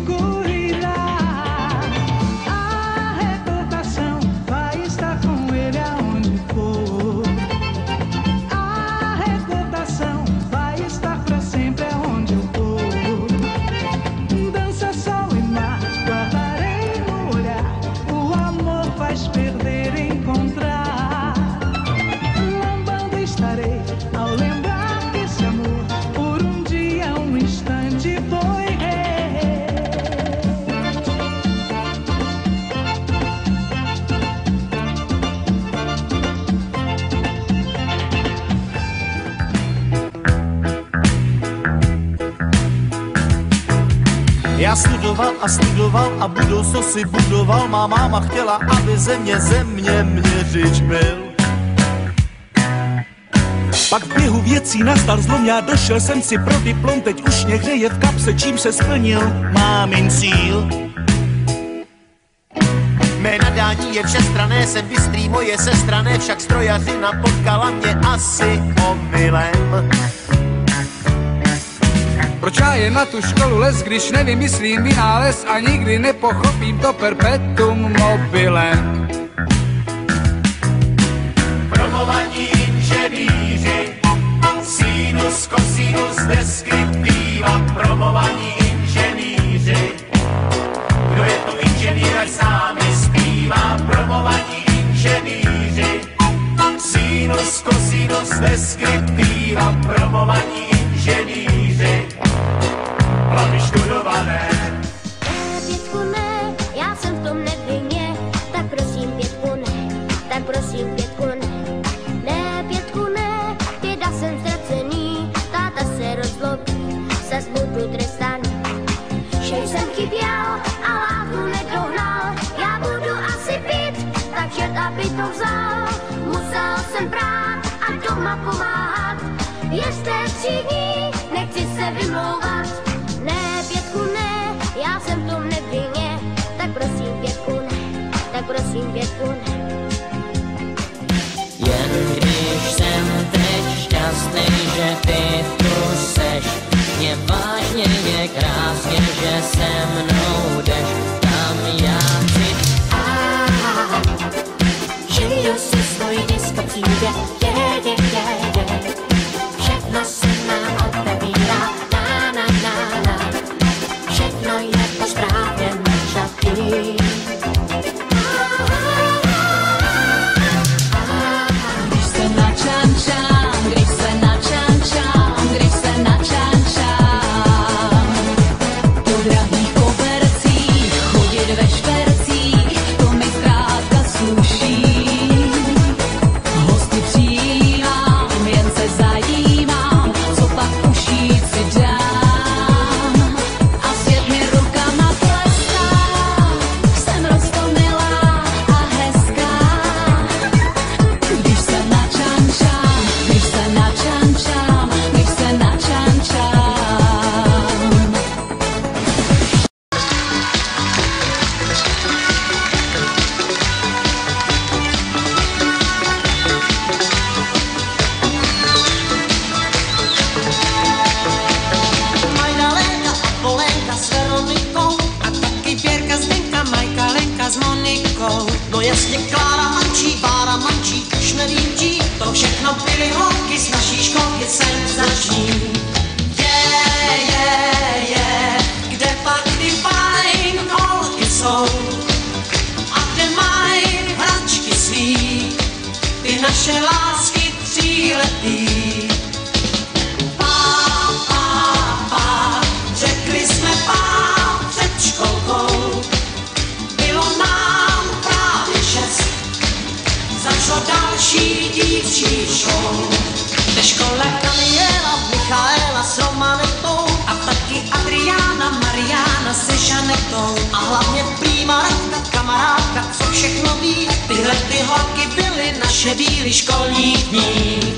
cuidar. A recordação vai estar com ele aonde for. A recordação vai estar pra sempre aonde eu for. Dança, sol e mar, guardarei no olhar. O amor faz perder e encontrar. Lambando estarei ao lembrar que esse amor por um dia, um instante foi rei. Já studoval a studoval a budoucnost si budoval. Má máma chtěla, aby země měřič byl. Pak v běhu věcí nastal zlom, já došel jsem si pro diplom, teď už někde je v kapse, čím se splnil mámin cíl. Mé nadání je všestranné, jsem bystrý, moje sestrané, však strojařina potkala mě asi omylem. Proč já jen na tu školu les, když nevymyslím vynález a nikdy nepochopím to perpetuum mobilem. Promovaní inženýři, sinus, kosinus, deskriptiva. Promovaní inženýři, kdo je to inženýr, ať sám zpívá. Promovaní inženýři, sinus, kosinus, deskriptiva. Promovaní inženýři, hlavy študované. Pětku ne, já jsem v tom nevinně, tak prosím pětku ne, tak prosím pětku ne. Ne, pětku ne, pěda jsem ztracený, táta se rozlobí, zas budu trestaný. Že jsem chyběl a lávku nedohnal, já budu asi pít, takže aby to vzal. Musel jsem brát a doma pomáhat, věřte 3 dní, nechci se vymlouvat. Ne, pětku ne, já jsem v tom nevinně, tak prosím pětku ne, tak prosím pětku ne. Jen když jsem teď šťastný, že ty tu seš, mě vážně je krásně, že se mnou jdeš, tam já chci. Že kdo si svoji disko přijde, je. Všechno se nám otevírá, na. Všechno je to správně načatý. Když se načančám, když se načančám, když se načančám, po drahých kobercích, chodit ve špercích, to mi zkrátka sluší. Hosty přijímám, jen se zajímám, co pak ušít si dám. A svět mi rukama tleská, jsem roztomilá a hezká. Když se načančám, když se načančám, když se načančám. Magdalénka a Polénka s Veronikou a taky Věrka, Zdenka, Majka, Lenka s Monikou. No jasně Klára, Ančí, Bára, Mančí, už nevím čí, to všechno byly holky z naší školky senzační. Kde pak ty fajn holky jsou a kde mají hračky svý, ty naše lásky 3letý. Řekli jsme pár před školkou, bylo nám právě 6, začalo další dívčí show. Ve škole Daniela, Michaela s Romanetou a taky Adriána, Mariána se Žanetou. A hlavně prýma Radka, kamarádka, co všechno ví, tyhle ty holky byly naše díly školních dní.